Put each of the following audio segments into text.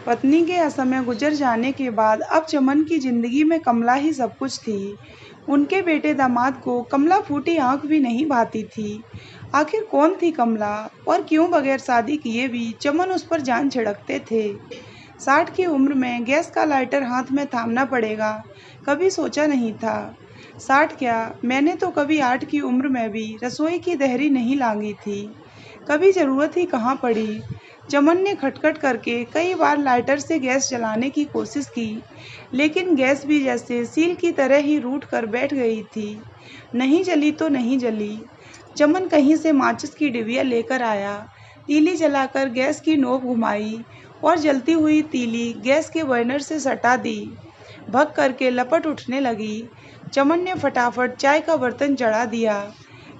पत्नी के असमय गुजर जाने के बाद अब चमन की जिंदगी में कमला ही सब कुछ थी। उनके बेटे दामाद को कमला फूटी आंख भी नहीं भाती थी। आखिर कौन थी कमला और क्यों बगैर शादी किए भी चमन उस पर जान छिड़कते थे। 60 की उम्र में गैस का लाइटर हाथ में थामना पड़ेगा, कभी सोचा नहीं था। 60 क्या, मैंने तो कभी 8 की उम्र में भी रसोई की देहरी नहीं लांघी थी। कभी ज़रूरत ही कहाँ पड़ी। चमन ने खटखट करके कई बार लाइटर से गैस जलाने की कोशिश की, लेकिन गैस भी जैसे सील की तरह ही रूठ कर बैठ गई थी। नहीं जली तो नहीं जली। चमन कहीं से माचिस की डिबिया लेकर आया, तीली जलाकर गैस की नोक घुमाई और जलती हुई तीली गैस के बर्नर से सटा दी। भग करके लपट उठने लगी। चमन ने फटाफट चाय का बर्तन चढ़ा दिया।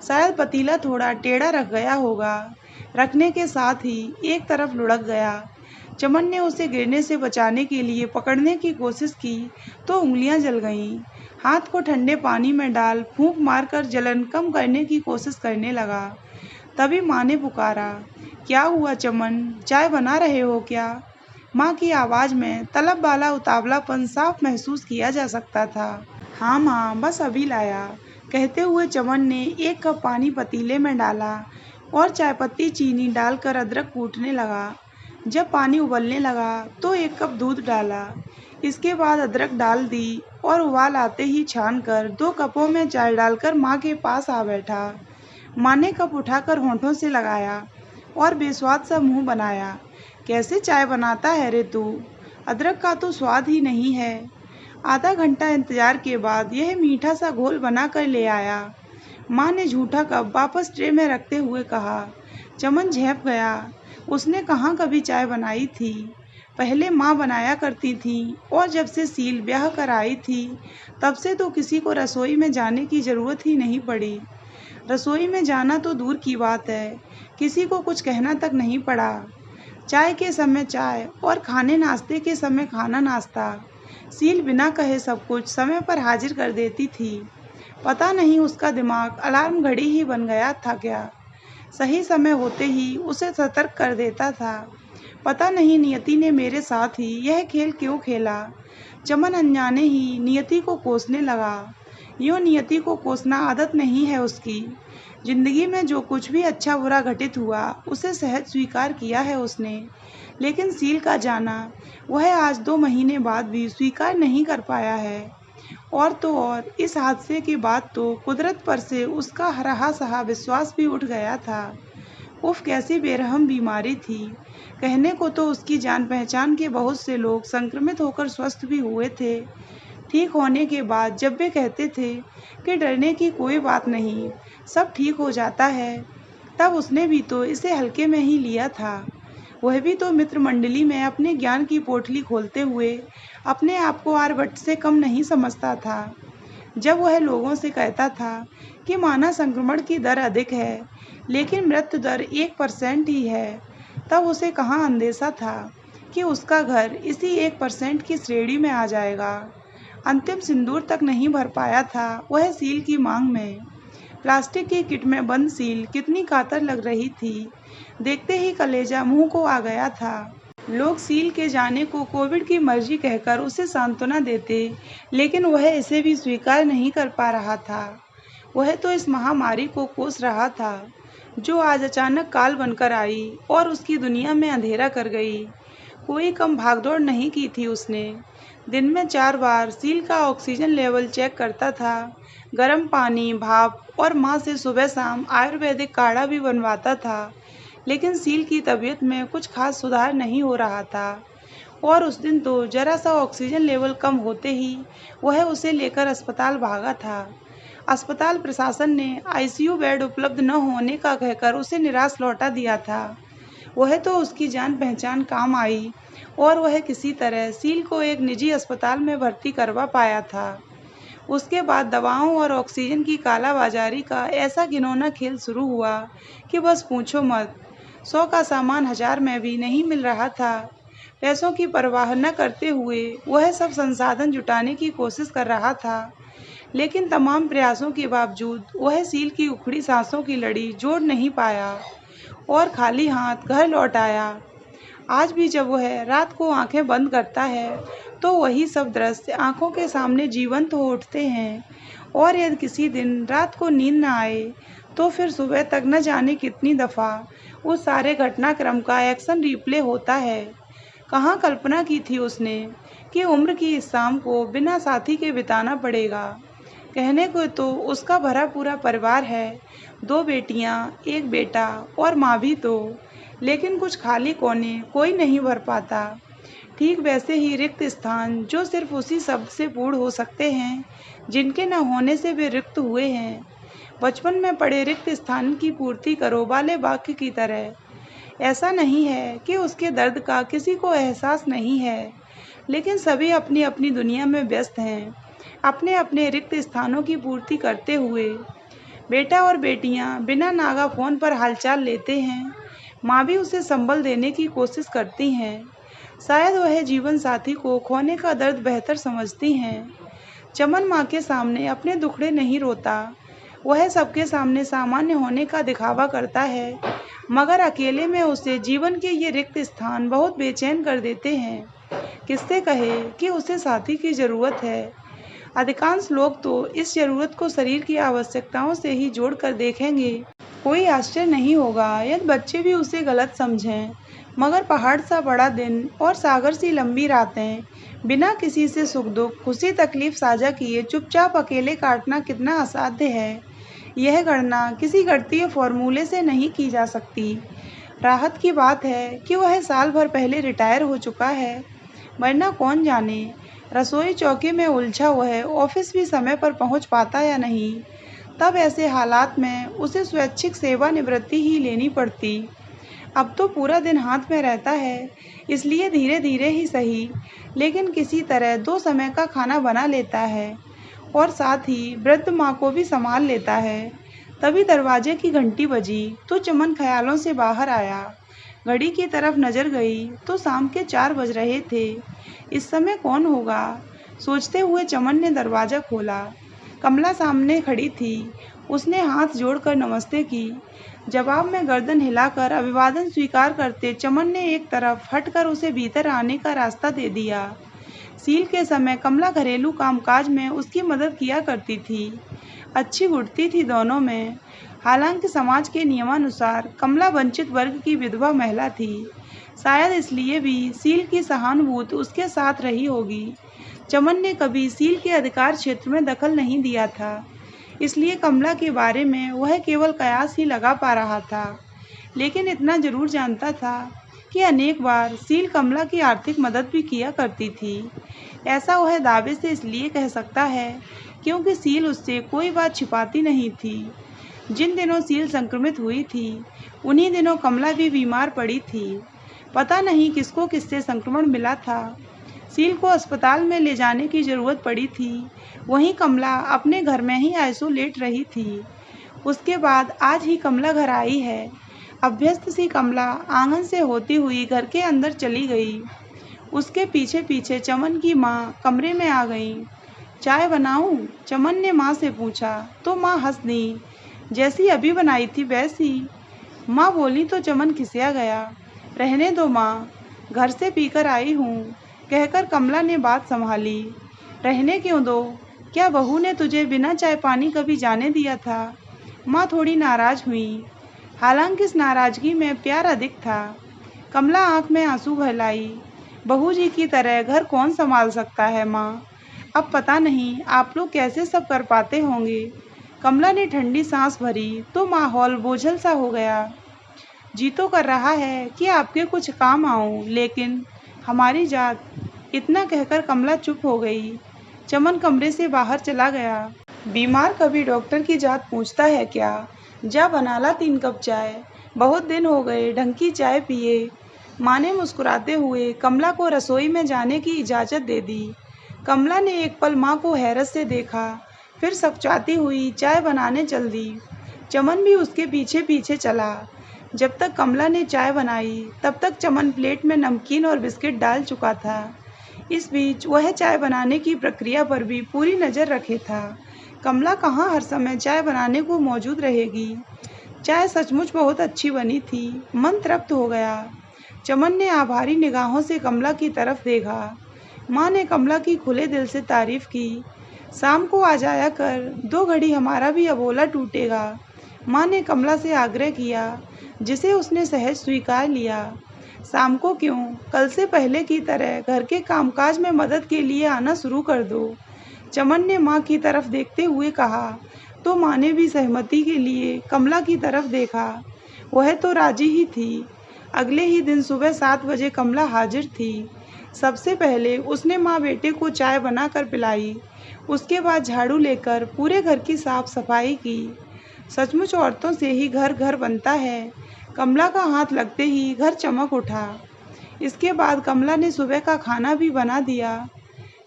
शायद पतीला थोड़ा टेढ़ा रख गया होगा। रखने के साथ ही एक तरफ लुढ़क गया। चमन ने उसे गिरने से बचाने के लिए पकड़ने की कोशिश की तो उंगलियां जल गईं। हाथ को ठंडे पानी में डाल फूंक मारकर जलन कम करने की कोशिश करने लगा। तभी माँ ने पुकारा, क्या हुआ चमन, चाय बना रहे हो क्या? माँ की आवाज़ में तलब वाला उतावलापन साफ महसूस किया जा सकता था। हाँ माँ, बस अभी लाया, कहते हुए चमन ने एक कप पानी पतीले में डाला और चायपत्ती चीनी डालकर अदरक कूटने लगा। जब पानी उबलने लगा तो एक कप दूध डाला। इसके बाद अदरक डाल दी और उबाल आते ही छानकर 2 कपों में चाय डालकर माँ के पास आ बैठा। माँ ने कप उठाकर होंठों से लगाया और बेस्वाद सा मुंह बनाया। कैसे चाय बनाता है रे तू? अदरक का तो स्वाद ही नहीं है। आधा घंटा इंतजार के बाद यह मीठा सा घोल बना कर ले आया। माँ ने झूठा कप वापस ट्रे में रखते हुए कहा। चमन झेंप गया। उसने कहाँ कभी चाय बनाई थी। पहले माँ बनाया करती थी और जब से सील ब्याह कर आई थी तब से तो किसी को रसोई में जाने की ज़रूरत ही नहीं पड़ी। रसोई में जाना तो दूर की बात है, किसी को कुछ कहना तक नहीं पड़ा। चाय के समय चाय और खाने नाश्ते के समय खाना नाश्ता। सील बिना कहे सब कुछ समय पर हाजिर कर देती थी। पता नहीं उसका दिमाग अलार्म घड़ी ही बन गया था क्या? सही समय होते ही उसे सतर्क कर देता था। पता नहीं नियति ने मेरे साथ ही यह खेल क्यों खेला। चमन अनजाने ही नियति को कोसने लगा। यूँ नियति को कोसना आदत नहीं है उसकी। जिंदगी में जो कुछ भी अच्छा बुरा घटित हुआ उसे सहज स्वीकार किया है उसने, लेकिन सील का जाना वह आज 2 महीने बाद भी स्वीकार नहीं कर पाया है। और तो और इस हादसे के बाद तो कुदरत पर से उसका रहा सहा विश्वास भी उठ गया था। उफ, कैसी बेरहम बीमारी थी। कहने को तो उसकी जान पहचान के बहुत से लोग संक्रमित होकर स्वस्थ भी हुए थे। ठीक होने के बाद जब वे कहते थे कि डरने की कोई बात नहीं, सब ठीक हो जाता है, तब उसने भी तो इसे हल्के में ही लिया था। वह भी तो मित्र मंडली में अपने ज्ञान की पोटली खोलते हुए अपने आप को आर्यभट्ट से कम नहीं समझता था। जब वह लोगों से कहता था कि मानव संक्रमण की दर अधिक है लेकिन मृत्यु दर 1% ही है, तब उसे कहाँ अंदेशा था कि उसका घर इसी 1% की श्रेणी में आ जाएगा। अंतिम सिंदूर तक नहीं भर पाया था वह सील की मांग में। प्लास्टिक की किट में बंद सील कितनी कातर लग रही थी, देखते ही कलेजा मुंह को आ गया था। लोग सील के जाने को कोविड की मर्जी कहकर उसे सांत्वना देते, लेकिन वह इसे भी स्वीकार नहीं कर पा रहा था। वह तो इस महामारी को कोस रहा था जो आज अचानक काल बनकर आई और उसकी दुनिया में अंधेरा कर गई। कोई कम भागदौड़ नहीं की थी उसने। दिन में 4 बार सील का ऑक्सीजन लेवल चेक करता था, गर्म पानी, भाप और माँ से सुबह शाम आयुर्वेदिक काढ़ा भी बनवाता था, लेकिन सील की तबीयत में कुछ खास सुधार नहीं हो रहा था। और उस दिन तो जरा सा ऑक्सीजन लेवल कम होते ही वह उसे लेकर अस्पताल भागा था। अस्पताल प्रशासन ने आईसीयू बेड उपलब्ध न होने का कहकर उसे निराश लौटा दिया था। वह तो उसकी जान पहचान काम आई और वह किसी तरह सील को एक निजी अस्पताल में भर्ती करवा पाया था। उसके बाद दवाओं और ऑक्सीजन की कालाबाजारी का ऐसा घिनौना खेल शुरू हुआ कि बस पूछो मत। 100 का सामान 1000 में भी नहीं मिल रहा था। पैसों की परवाह न करते हुए वह सब संसाधन जुटाने की कोशिश कर रहा था, लेकिन तमाम प्रयासों के बावजूद वह सील की उखड़ी सांसों की लड़ी जोड़ नहीं पाया और खाली हाथ घर लौट आया। आज भी जब वह रात को आंखें बंद करता है तो वही सब दृश्य आंखों के सामने जीवंत हो उठते हैं। और यदि किसी दिन रात को नींद न आए तो फिर सुबह तक न जाने कितनी दफ़ा उस सारे घटनाक्रम का एक्शन रिप्ले होता है। कहाँ कल्पना की थी उसने कि उम्र की इस शाम को बिना साथी के बिताना पड़ेगा। कहने को तो उसका भरा पूरा परिवार है, 2 बेटियां, 1 बेटा और माँ भी तो, लेकिन कुछ खाली कोने कोई नहीं भर पाता। ठीक वैसे ही रिक्त स्थान जो सिर्फ उसी शब्द से पूर्ण हो सकते हैं जिनके न होने से वे रिक्त हुए हैं। बचपन में पड़े रिक्त स्थान की पूर्ति करो वाले वाक्य की तरह। ऐसा नहीं है कि उसके दर्द का किसी को एहसास नहीं है, लेकिन सभी अपनी अपनी दुनिया में व्यस्त हैं, अपने अपने रिक्त स्थानों की पूर्ति करते हुए। बेटा और बेटियां बिना नागा फ़ोन पर हालचाल लेते हैं। माँ भी उसे संबल देने की कोशिश करती हैं। शायद वह जीवन साथी को खोने का दर्द बेहतर समझती हैं। चमन माँ के सामने अपने दुखड़े नहीं रोता। वह सबके सामने सामान्य होने का दिखावा करता है, मगर अकेले में उसे जीवन के ये रिक्त स्थान बहुत बेचैन कर देते हैं। किससे कहे कि उसे साथी की ज़रूरत है। अधिकांश लोग तो इस ज़रूरत को शरीर की आवश्यकताओं से ही जोड़कर देखेंगे। कोई आश्चर्य नहीं होगा यदि बच्चे भी उसे गलत समझें, मगर पहाड़ सा बड़ा दिन और सागर सी लंबी रातें बिना किसी से सुख दुख खुशी तकलीफ साझा किए चुपचाप अकेले काटना कितना असाध्य है, यह गणना किसी गणितीय फॉर्मूले से नहीं की जा सकती। राहत की बात है कि वह साल भर पहले रिटायर हो चुका है, वरना कौन जाने रसोई चौकी में उलझा वह ऑफिस भी समय पर पहुंच पाता या नहीं। तब ऐसे हालात में उसे स्वैच्छिक सेवानिवृत्ति ही लेनी पड़ती। अब तो पूरा दिन हाथ में रहता है, इसलिए धीरे धीरे ही सही, लेकिन किसी तरह 2 समय का खाना बना लेता है और साथ ही वृद्ध माँ को भी संभाल लेता है। तभी दरवाजे की घंटी बजी तो चमन ख्यालों से बाहर आया। घड़ी की तरफ नजर गई तो शाम के 4 बज रहे थे। इस समय कौन होगा, सोचते हुए चमन ने दरवाज़ा खोला। कमला सामने खड़ी थी। उसने हाथ जोड़कर नमस्ते की। जवाब में गर्दन हिलाकर अभिवादन स्वीकार करते चमन ने एक तरफ हटकर उसे भीतर आने का रास्ता दे दिया। सील के समय कमला घरेलू कामकाज में उसकी मदद किया करती थी। अच्छी घुटती थी दोनों में। हालांकि समाज के नियमानुसार कमला वंचित वर्ग की विधवा महिला थी। शायद इसलिए भी सील की सहानुभूति उसके साथ रही होगी। चमन ने कभी सील के अधिकार क्षेत्र में दखल नहीं दिया था, इसलिए कमला के बारे में वह केवल कयास ही लगा पा रहा था। लेकिन इतना जरूर जानता था कि अनेक बार सील कमला की आर्थिक मदद भी किया करती थी। ऐसा वह दावे से इसलिए कह सकता है क्योंकि सील उससे कोई बात छिपाती नहीं थी। जिन दिनों सील संक्रमित हुई थी, उन्हीं दिनों कमला भी बीमार पड़ी थी। पता नहीं किसको किससे संक्रमण मिला था। सील को अस्पताल में ले जाने की ज़रूरत पड़ी थी, वहीं कमला अपने घर में ही आइसोलेट रही थी। उसके बाद आज ही कमला घर आई है। अभ्यस्त सी कमला आंगन से होती हुई घर के अंदर चली गई। उसके पीछे पीछे चमन की माँ कमरे में आ गई। चाय बनाऊं? चमन ने माँ से पूछा तो माँ हंस दी। जैसी अभी बनाई थी वैसी, माँ बोली तो चमन खिसिया गया। रहने दो माँ, घर से पीकर आई हूँ, कहकर कमला ने बात संभाली। रहने क्यों दो? क्या बहू ने तुझे बिना चाय पानी कभी जाने दिया था? माँ थोड़ी नाराज हुई। हालांकि इस नाराजगी में प्यार अधिक था। कमला आंख में आंसू भर लाई। बहू जी की तरह घर कौन संभाल सकता है माँ? अब पता नहीं आप लोग कैसे सब कर पाते होंगे। कमला ने ठंडी सांस भरी तो माहौल बोझल सा हो गया। जी तो कर रहा है कि आपके कुछ काम आऊं, लेकिन हमारी जात। इतना कहकर कमला चुप हो गई। चमन कमरे से बाहर चला गया। बीमार कभी डॉक्टर की जात पूछता है क्या? जा बना ला 3 कप चाय, बहुत दिन हो गए ढंग की चाय पिए। माँ ने मुस्कुराते हुए कमला को रसोई में जाने की इजाज़त दे दी। कमला ने एक पल माँ को हैरत से देखा, फिर सकचाती हुई चाय बनाने चल दी। चमन भी उसके पीछे पीछे चला। जब तक कमला ने चाय बनाई तब तक चमन प्लेट में नमकीन और बिस्किट डाल चुका था। इस बीच वह चाय बनाने की प्रक्रिया पर भी पूरी नज़र रखे था। कमला कहाँ हर समय चाय बनाने को मौजूद रहेगी। चाय सचमुच बहुत अच्छी बनी थी। मन तृप्त हो गया। चमन ने आभारी निगाहों से कमला की तरफ देखा। माँ ने कमला की खुले दिल से तारीफ की। शाम को आ जाया कर, 2 घड़ी हमारा भी अबोला टूटेगा। माँ ने कमला से आग्रह किया, जिसे उसने सहज स्वीकार लिया। शाम को क्यों, कल से पहले की तरह घर के कामकाज में मदद के लिए आना शुरू कर दो। चमन ने माँ की तरफ देखते हुए कहा। तो माँ ने भी सहमति के लिए कमला की तरफ देखा। वह तो राजी ही थी। अगले ही दिन सुबह 7 बजे कमला हाजिर थी। सबसे पहले उसने माँ बेटे को चाय बनाकर पिलाई। उसके बाद झाड़ू लेकर पूरे घर की साफ सफाई की। सचमुच औरतों से ही घर घर बनता है। कमला का हाथ लगते ही घर चमक उठा। इसके बाद कमला ने सुबह का खाना भी बना दिया।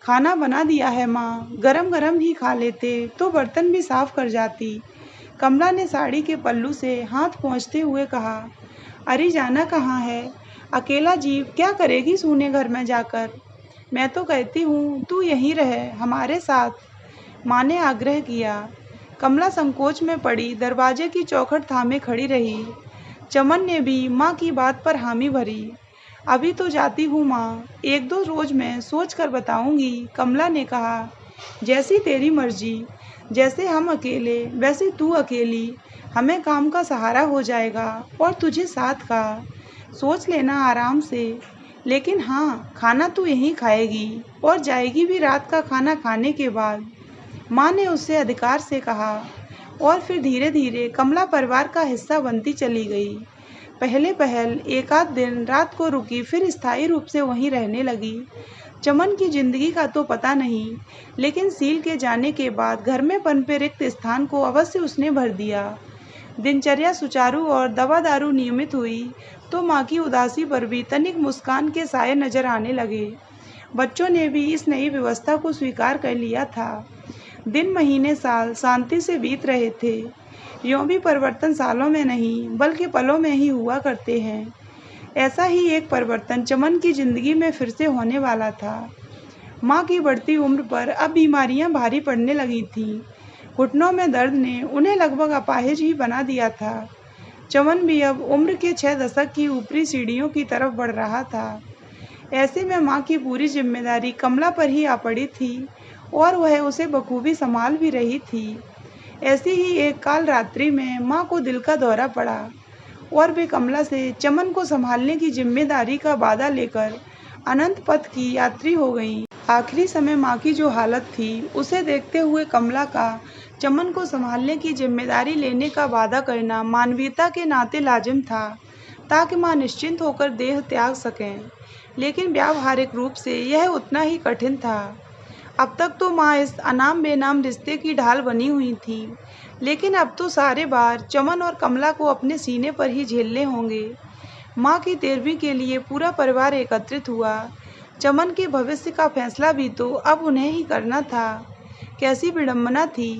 खाना बना दिया है माँ, गरम गरम ही खा लेते तो बर्तन भी साफ कर जाती। कमला ने साड़ी के पल्लू से हाथ पोंछते हुए कहा। अरे जाना कहाँ है, अकेला जीव क्या करेगी सूने घर में जाकर। मैं तो कहती हूँ तू यहीं रहे हमारे साथ, माँ ने आग्रह किया। कमला संकोच में पड़ी दरवाजे की चौखट थामे खड़ी रही। चमन ने भी माँ की बात पर हामी भरी। अभी तो जाती हूँ माँ, 1-2 रोज में सोच कर बताऊंगी, कमला ने कहा। जैसी तेरी मर्जी, जैसे हम अकेले वैसे तू अकेली, हमें काम का सहारा हो जाएगा और तुझे साथ का। सोच लेना आराम से, लेकिन हाँ, खाना तू यहीं खाएगी और जाएगी भी रात का खाना खाने के बाद, माँ ने उससे अधिकार से कहा। और फिर धीरे धीरे कमला परिवार का हिस्सा बनती चली गई। पहले पहल 1 आध दिन रात को रुकी, फिर स्थायी रूप से वहीं रहने लगी। चमन की जिंदगी का तो पता नहीं, लेकिन सील के जाने के बाद घर में पनपे रिक्त स्थान को अवश्य उसने भर दिया। दिनचर्या सुचारू और दवा दारू नियमित हुई तो माँ की उदासी पर भी तनिक मुस्कान के साये नजर आने लगे। बच्चों ने भी इस नई व्यवस्था को स्वीकार कर लिया था। दिन महीने साल शांति से बीत रहे थे। यूं भी परिवर्तन सालों में नहीं बल्कि पलों में ही हुआ करते हैं। ऐसा ही एक परिवर्तन चमन की जिंदगी में फिर से होने वाला था। माँ की बढ़ती उम्र पर अब बीमारियां भारी पड़ने लगी थीं। घुटनों में दर्द ने उन्हें लगभग अपाहिज ही बना दिया था। चमन भी अब उम्र के 6 दशक की ऊपरी सीढ़ियों की तरफ बढ़ रहा था। ऐसे में माँ की पूरी जिम्मेदारी कमला पर ही आ पड़ी थी और वह उसे बखूबी संभाल भी रही थी। ऐसी ही एक काल रात्रि में माँ को दिल का दौरा पड़ा और वे कमला से चमन को संभालने की जिम्मेदारी का वादा लेकर अनंत पथ की यात्री हो गईं। आखिरी समय माँ की जो हालत थी उसे देखते हुए कमला का चमन को संभालने की जिम्मेदारी लेने का वादा करना मानवीयता के नाते लाजिम था, ताकि माँ निश्चिंत होकर देह त्याग सकें। लेकिन व्यावहारिक रूप से यह उतना ही कठिन था। अब तक तो माँ इस अनाम बेनाम रिश्ते की ढाल बनी हुई थी, लेकिन अब तो सारे भार चमन और कमला को अपने सीने पर ही झेलने होंगे। माँ की तेरहवीं के लिए पूरा परिवार एकत्रित हुआ। चमन के भविष्य का फैसला भी तो अब उन्हें ही करना था। कैसी विडंबना थी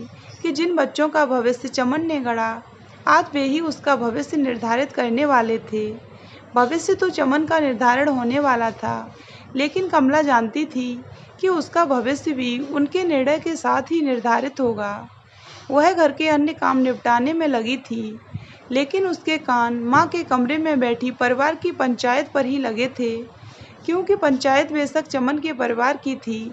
कि जिन बच्चों का भविष्य चमन ने गढ़ा, आज वे ही उसका भविष्य निर्धारित करने वाले थे। भविष्य तो चमन का निर्धारण होने वाला था, लेकिन कमला जानती थी कि उसका भविष्य भी उनके निर्णय के साथ ही निर्धारित होगा। वह घर के अन्य काम निपटाने में लगी थी, लेकिन उसके कान माँ के कमरे में बैठी परिवार की पंचायत पर ही लगे थे। क्योंकि पंचायत बेशक चमन के परिवार की थी,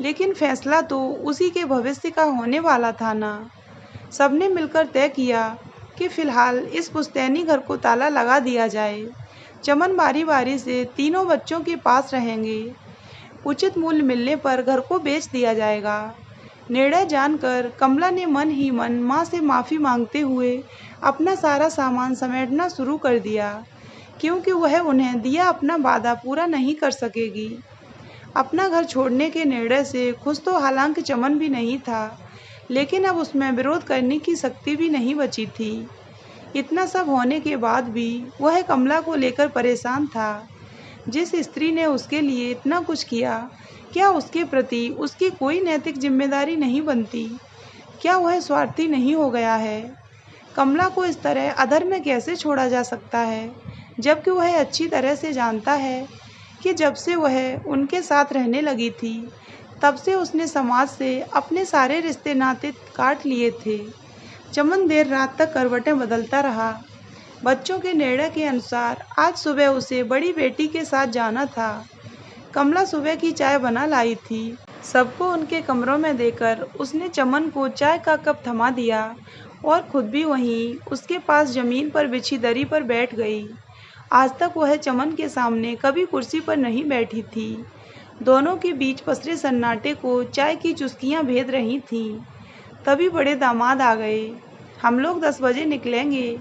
लेकिन फैसला तो उसी के भविष्य का होने वाला था ना। सबने मिलकर तय किया कि फिलहाल इस पुश्तैनी घर को ताला लगा दिया जाए। चमन बारी बारी से तीनों बच्चों के पास रहेंगे। उचित मूल्य मिलने पर घर को बेच दिया जाएगा। निर्णय जानकर कमला ने मन ही मन माँ से माफ़ी मांगते हुए अपना सारा सामान समेटना शुरू कर दिया, क्योंकि वह उन्हें दिया अपना वादा पूरा नहीं कर सकेगी। अपना घर छोड़ने के निर्णय से खुश तो हालांकि चमन भी नहीं था, लेकिन अब उसमें विरोध करने की शक्ति भी नहीं बची थी। इतना सब होने के बाद भी वह कमला को लेकर परेशान था। जिस स्त्री ने उसके लिए इतना कुछ किया, क्या उसके प्रति उसकी कोई नैतिक जिम्मेदारी नहीं बनती? क्या वह स्वार्थी नहीं हो गया है? कमला को इस तरह अधर में कैसे छोड़ा जा सकता है, जबकि वह अच्छी तरह से जानता है कि जब से वह उनके साथ रहने लगी थी, तब से उसने समाज से अपने सारे रिश्ते नाते काट लिए थे। चमन देर रात तक करवटें बदलता रहा। बच्चों के निर्णय के अनुसार आज सुबह उसे बड़ी बेटी के साथ जाना था। कमला सुबह की चाय बना लाई थी। सबको उनके कमरों में देकर उसने चमन को चाय का कप थमा दिया और खुद भी वहीं उसके पास जमीन पर बिछी दरी पर बैठ गई। आज तक वह चमन के सामने कभी कुर्सी पर नहीं बैठी थी। दोनों के बीच पसरे सन्नाटे को चाय की चुस्कियां भेद रही थीं। तभी बड़े दामाद आ गए। हम लोग 10 बजे निकलेंगे।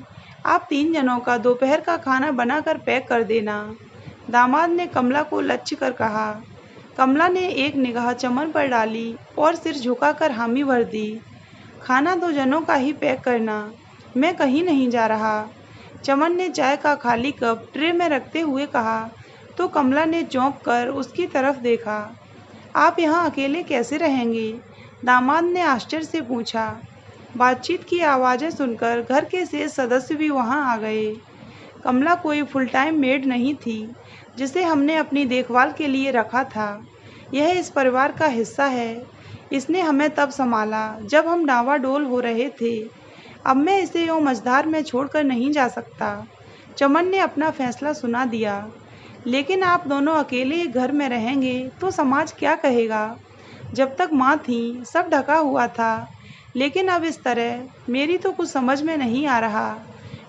आप 3 जनों का दोपहर का खाना बनाकर पैक कर देना। दामाद ने कमला को लक्ष्य कर कहा। कमला ने एक निगाह चमन पर डाली और सिर झुकाकर हामी भर दी। खाना 2 जनों का ही पैक करना, मैं कहीं नहीं जा रहा। चमन ने चाय का खाली कप ट्रे में रखते हुए कहा तो कमला ने चौंक कर उसकी तरफ देखा। आप यहाँ अकेले कैसे रहेंगे? दामाद ने आश्चर्य से पूछा। बातचीत की आवाज़ें सुनकर घर के शेष सदस्य भी वहाँ आ गए। कमला कोई फुल टाइम मेड नहीं थी जिसे हमने अपनी देखभाल के लिए रखा था। यह इस परिवार का हिस्सा है। इसने हमें तब संभाला जब हम डांवाडोल हो रहे थे। अब मैं इसे यूँ मझधार में छोड़कर नहीं जा सकता। चमन ने अपना फैसला सुना दिया। लेकिन आप दोनों अकेले एक घर में रहेंगे तो समाज क्या कहेगा? जब तक माँ थी सब ढका हुआ था, लेकिन अब इस तरह मेरी तो कुछ समझ में नहीं आ रहा।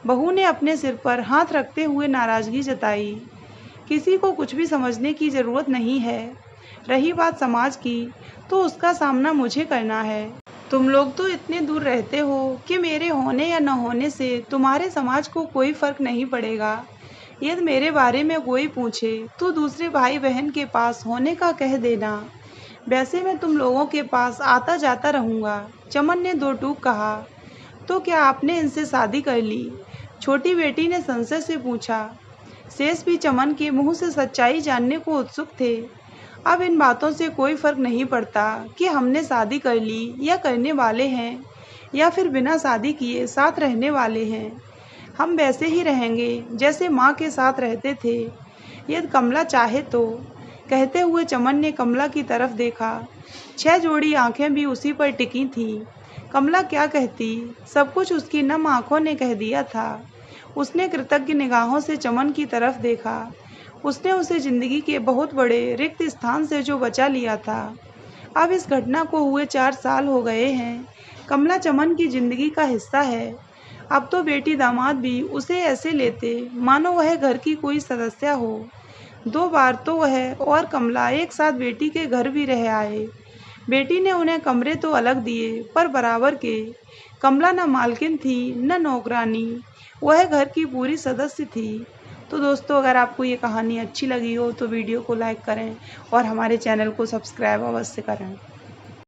बहू ने अपने सिर पर हाथ रखते हुए नाराज़गी जताई। किसी को कुछ भी समझने की ज़रूरत नहीं है। रही बात समाज की, तो उसका सामना मुझे करना है। तुम लोग तो इतने दूर रहते हो कि मेरे होने या न होने से तुम्हारे समाज को कोई फ़र्क नहीं पड़ेगा। यदि मेरे बारे में कोई पूछे तो दूसरे भाई बहन के पास होने का कह देना। वैसे मैं तुम लोगों के पास आता जाता रहूँगा। चमन ने 2 टूक कहा। तो क्या आपने इनसे शादी कर ली? छोटी बेटी ने संशय से पूछा। शेष भी चमन के मुंह से सच्चाई जानने को उत्सुक थे। अब इन बातों से कोई फर्क नहीं पड़ता कि हमने शादी कर ली या करने वाले हैं, या फिर बिना शादी किए साथ रहने वाले हैं। हम वैसे ही रहेंगे जैसे माँ के साथ रहते थे, यदि कमला चाहे तो। कहते हुए चमन ने कमला की तरफ देखा। 6 जोड़ी आंखें भी उसी पर टिकी थीं। कमला क्या कहती, सब कुछ उसकी नम आंखों ने कह दिया था। उसने कृतज्ञ निगाहों से चमन की तरफ देखा। उसने उसे जिंदगी के बहुत बड़े रिक्त स्थान से जो बचा लिया था। अब इस घटना को हुए 4 साल हो गए हैं। कमला चमन की जिंदगी का हिस्सा है। अब तो बेटी दामाद भी उसे ऐसे लेते मानो वह घर की कोई सदस्य हो। 2 बार तो वह और कमला एक साथ बेटी के घर भी रह आए। बेटी ने उन्हें कमरे तो अलग दिए पर बराबर के। कमला न मालकिन थी न नौकरानी, वह घर की पूरी सदस्य थी। तो दोस्तों, अगर आपको ये कहानी अच्छी लगी हो तो वीडियो को लाइक करें और हमारे चैनल को सब्सक्राइब अवश्य करें।